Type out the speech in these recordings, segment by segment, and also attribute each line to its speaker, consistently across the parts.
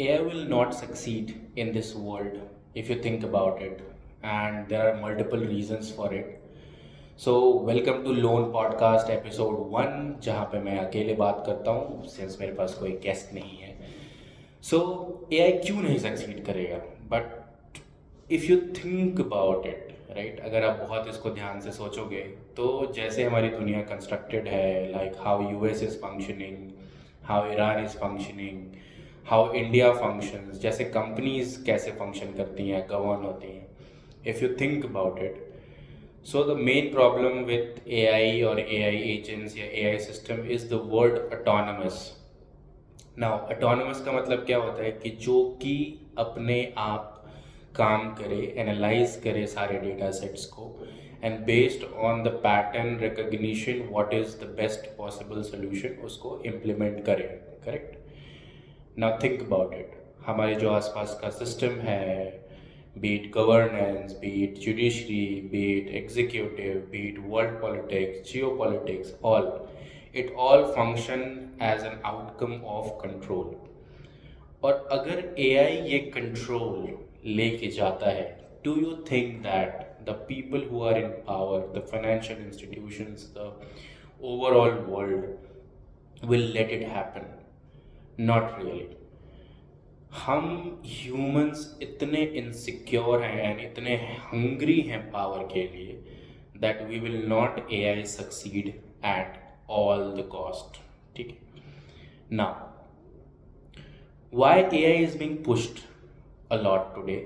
Speaker 1: AI will not succeed in this world if you think about it, and there are multiple reasons for it. So, welcome to loan podcast episode 1 जहाँ पे मैं अकेले बात करता हूँ since मेरे पास कोई गेस्ट नहीं है. सो एआई क्यों नहीं सक्सीड करेगा? But if you think about it, right, अगर आप बहुत इसको ध्यान से सोचोगे तो जैसे हमारी दुनिया कंस्ट्रक्टेड है, like how US is functioning, how Iran is functioning, how India functions, जैसे कंपनीज कैसे फंक्शन करती हैं, गवर्न होती हैं. If you think about it, so the main problem with AI or AI agents या AI system is the word autonomous. Now autonomous का मतलब क्या होता है कि जो कि अपने आप काम करे, एनालाइज करे सारे डेटा सेट्स को, and based on the pattern recognition what is the best possible solution उसको इम्प्लीमेंट करे. Correct? Now think about it. हमारे जो आसपास का सिस्टम है, be it governance, be it judiciary, be it executive, be it world politics, geopolitics, it all function as an outcome of control. और अगर AI ये control लेके जाता है, do you think that the people who are in power, the financial institutions, the overall world will let it happen? Not really. हम humans इतने insecure हैं and इतने हंग्री हैं पावर के लिए that we will not AI succeed at all the cost. ठीक है? Now why AI is being pushed a lot today?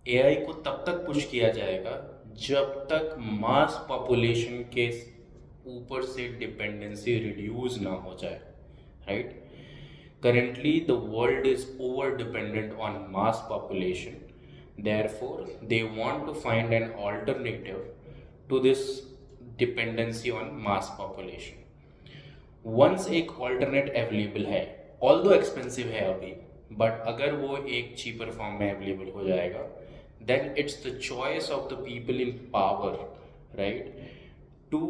Speaker 1: AI को तब तक पुश किया जाएगा जब तक मास पॉपुलेशन के ऊपर से डिपेंडेंसी रिड्यूस ना हो जाए. Right? Currently, the world is over dependent on mass population. Therefore, they want to find an alternative to this dependency on mass population. Once एक alternate available है, although expensive है अभी, but अगर वो एक cheaper form में available हो जाएगा, then it's the choice of the people in power, right, to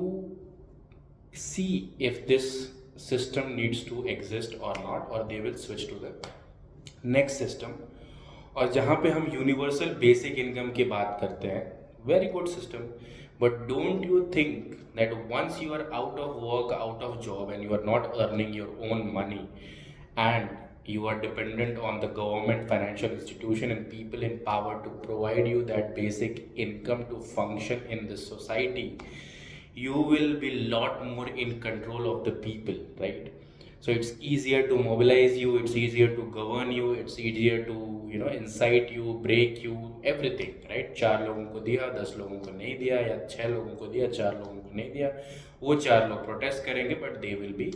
Speaker 1: see if this system needs to exist or not, or they will switch to the next system. और जहाँ पे हम universal basic income की बात करते हैं, very good system, but don't you think that once you are out of work, out of job, and you are not earning your own money, and you are dependent on the government, financial institution, and people in power to provide you that basic income to function in the society, you will be a lot more in control of the people, right? So it's easier to mobilize you, it's easier to govern you, it's easier to incite you, break you, everything, right? 4 लोगों को दिया, 10 लोगों को नहीं दिया, या 6 लोगों को दिया, 4 लोगों को नहीं दिया, वो 4 लोग प्रोटेस्ट करेंगे, but they will be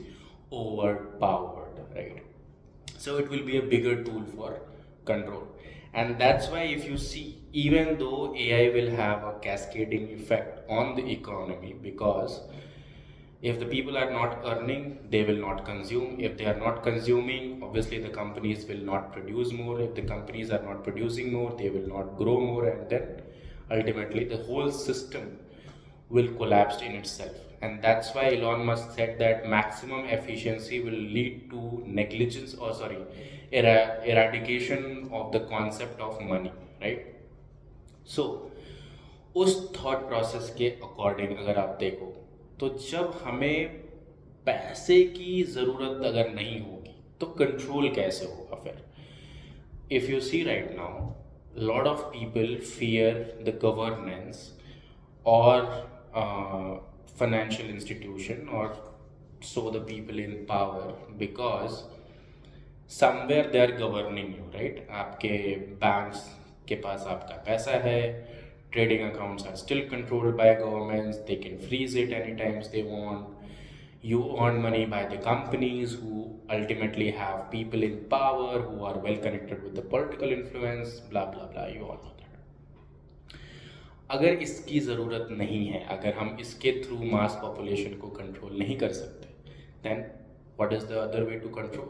Speaker 1: overpowered, right? So it will be a bigger tool for control. And that's why if you see, even though AI will have a cascading effect on the economy, because if the people are not earning, they will not consume. If they are not consuming, obviously the companies will not produce more. If the companies are not producing more, they will not grow more, and then ultimately the whole system will collapse in itself. And that's why Elon Musk said that maximum efficiency will lead to negligence, or sorry, eradication of the concept of money, right? So उस thought process के according अगर आप देखो, तो जब हमें पैसे की ज़रूरत अगर नहीं होगी तो कंट्रोल कैसे होगा फिर? If you see right now, lot of people fear the governance or financial institution, or so the people in power, because somewhere they are governing you, right? आपके banks के पास आपका पैसा है, trading accounts are still controlled by governments, they can freeze it anytime they want. You earn money by the companies who ultimately have people in power who are well connected with the political influence, blah blah blah, you all know that. अगर इसकी ज़रूरत नहीं है, अगर हम इसके through mass population को control नहीं कर सकते, then what is the other way to control?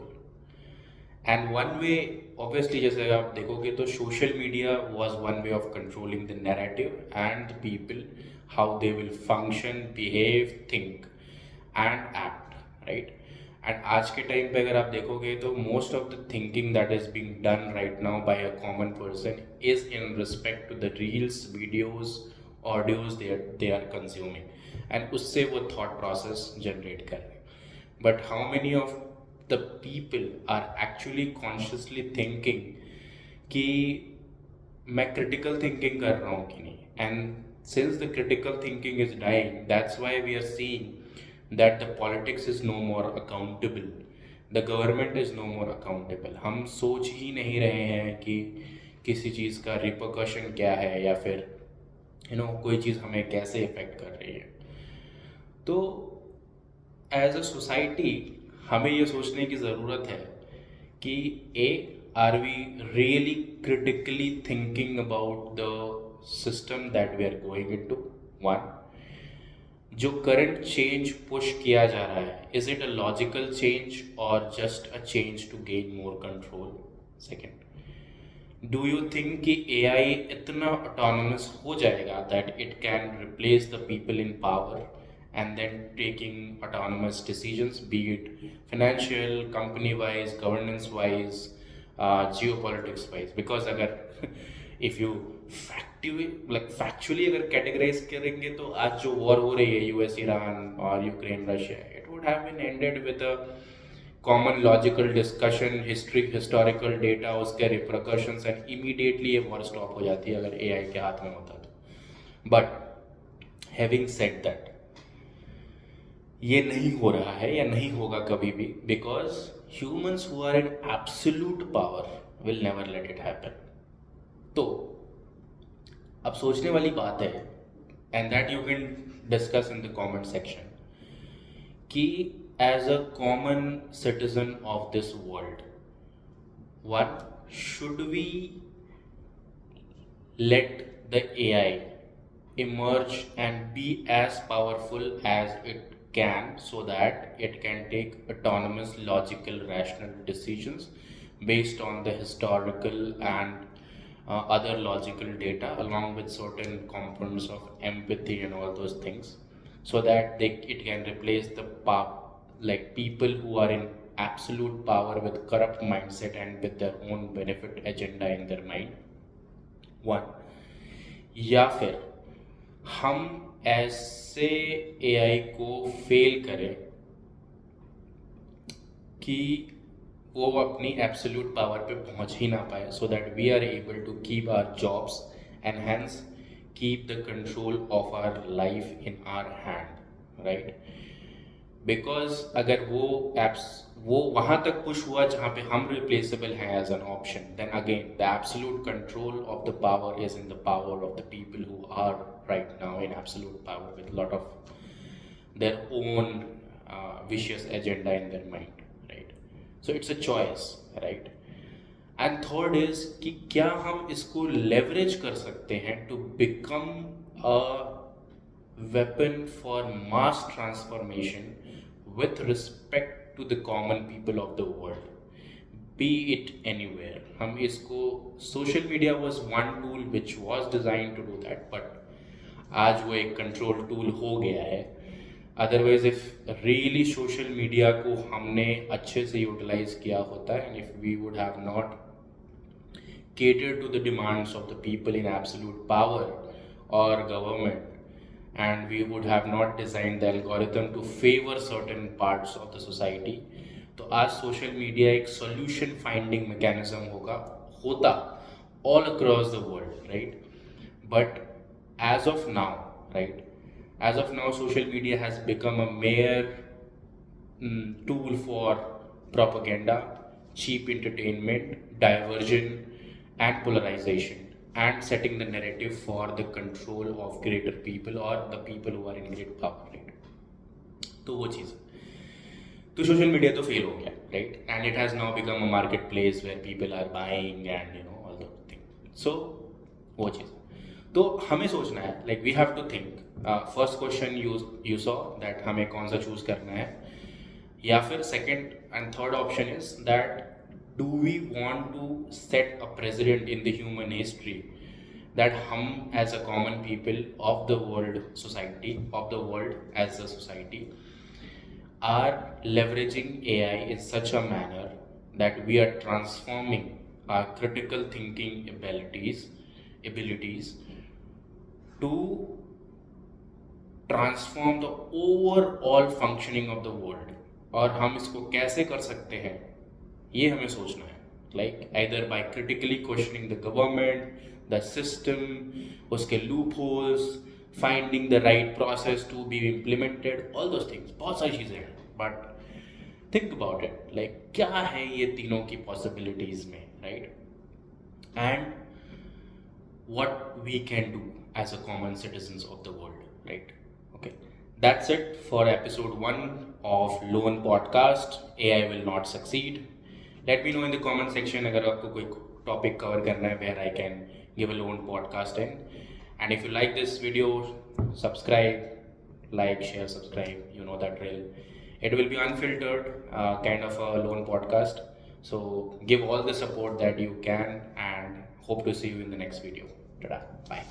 Speaker 1: And one way, obviously जैसे आप देखोगे तो social media was one way of controlling the narrative and the people, how they will function, behave, think and act, right? And आज के time पे अगर आप देखोगे तो most of the thinking that is being done right now by a common person is in respect to the reels, videos, audios they are consuming, and उससे वो thought process generate कर रहे हैं. But how many of the people are actually consciously thinking कि मैं critical thinking कर रहा हूँ कि नहीं. And since the critical thinking is dying, that's why we are seeing that the politics is no more accountable, the government is no more accountable. हम सोच ही नहीं रहे हैं कि किसी चीज़ का रिपरकशन क्या है, या फिर कोई चीज़ हमें कैसे इफेक्ट कर रही है. तो एज अ सोसाइटी हमें ये सोचने की ज़रूरत है कि are we really critically thinking about the system that we are going into. One, जो करंट चेंज पुश किया जा रहा है, is it a logical change और just a change to gain more control. Second, do you think कि AI इतना autonomous हो जाएगा that it can replace the people in power and then taking autonomous decisions, be it financial, company wise, governance wise, geopolitics wise? Because अगर if you factually अगर categorize करेंगे तो आज जो war हो रही है US ईरान और Ukraine Russia, it would have been ended with a common logical discussion, historical data, उसके repercussions, and immediately ये war stop हो जाती है अगर AI के हाथ में होता तो. But having said that, ये नहीं हो रहा है या नहीं होगा कभी भी, because humans who are in absolute power will never let it happen. तो अब सोचने वाली बात है, and that you can discuss in the comment section, कि as a common citizen of this world, what should we let the AI emerge and be as powerful as it can, so that it can take autonomous, logical, rational decisions based on the historical and other logical data, along with certain components of empathy and all those things, so that it can replace the people who are in absolute power with corrupt mindset and with their own benefit agenda in their mind. One, या फिर हम ऐसे AI को fail करें कि वो अपनी absolute power पे पहुंच ही ना पाए, so that we are able to keep our jobs and hence keep the control of our life in our hand, right? Because अगर वो वहाँ तक पुश हुआ जहाँ पे हम रिप्लेसेबल हैं as an option, then again the absolute control of the power is in the power of the people who are right now in absolute power with a lot of their own vicious agenda in their mind, right? So it's a choice, right? And third is कि क्या हम इसको leverage कर सकते हैं to become a weapon for mass transformation with respect to the common people of the world, be it anywhere. हम इसको, social media was one tool which was designed to do that, but आज वो एक control tool हो गया है. Otherwise if really social media को हमने अच्छे से यूटिलाइज किया होता है, and if we would have not catered to the demands of the people in absolute power or government, and we would have not designed the algorithm to favor certain parts of the society, तो आज social media एक solution finding mechanism होता all across the world, right? But as of now, right, as of now, social media has become a mere tool for propaganda, cheap entertainment, diversion, and polarization, and setting the narrative for the control of greater people or the people who are in great power, right? तो वो चीज़, तो social media तो fail हो गया, right? And it has now become a market place where people are buying and all the thing. So वो चीज़, तो हमें सोचना है, like we have to think. First question you saw that हमें कौन सा चूज करना है, या फिर second and third option is that do we want to set a president in the human history, that हम as a common people of the world society, of the world as a society, are leveraging AI in such a manner that we are transforming our critical thinking abilities to transform the overall functioning of the world. और हम इसको कैसे कर सकते हैं ये हमें सोचना है. Like either by critically questioning the government, the system, उसके loopholes, finding the right process to be implemented, all those things. बहुत सारी चीज़ें हैं but think about it. Like क्या है ये तीनों की पॉसिबिलिटीज में, right? And what we can do as a common citizens of the world, right? Okay, that's it for episode 1 of Lone Podcast. AI will not succeed. Let me know in the comment section अगर आपको कोई topic cover करना है where I can give a lone podcast in. And if you like this video, subscribe, like, share, subscribe. You know that drill. It will be unfiltered, kind of a lone podcast. So give all the support that you can, and hope to see you in the next video. Ta-da. Bye.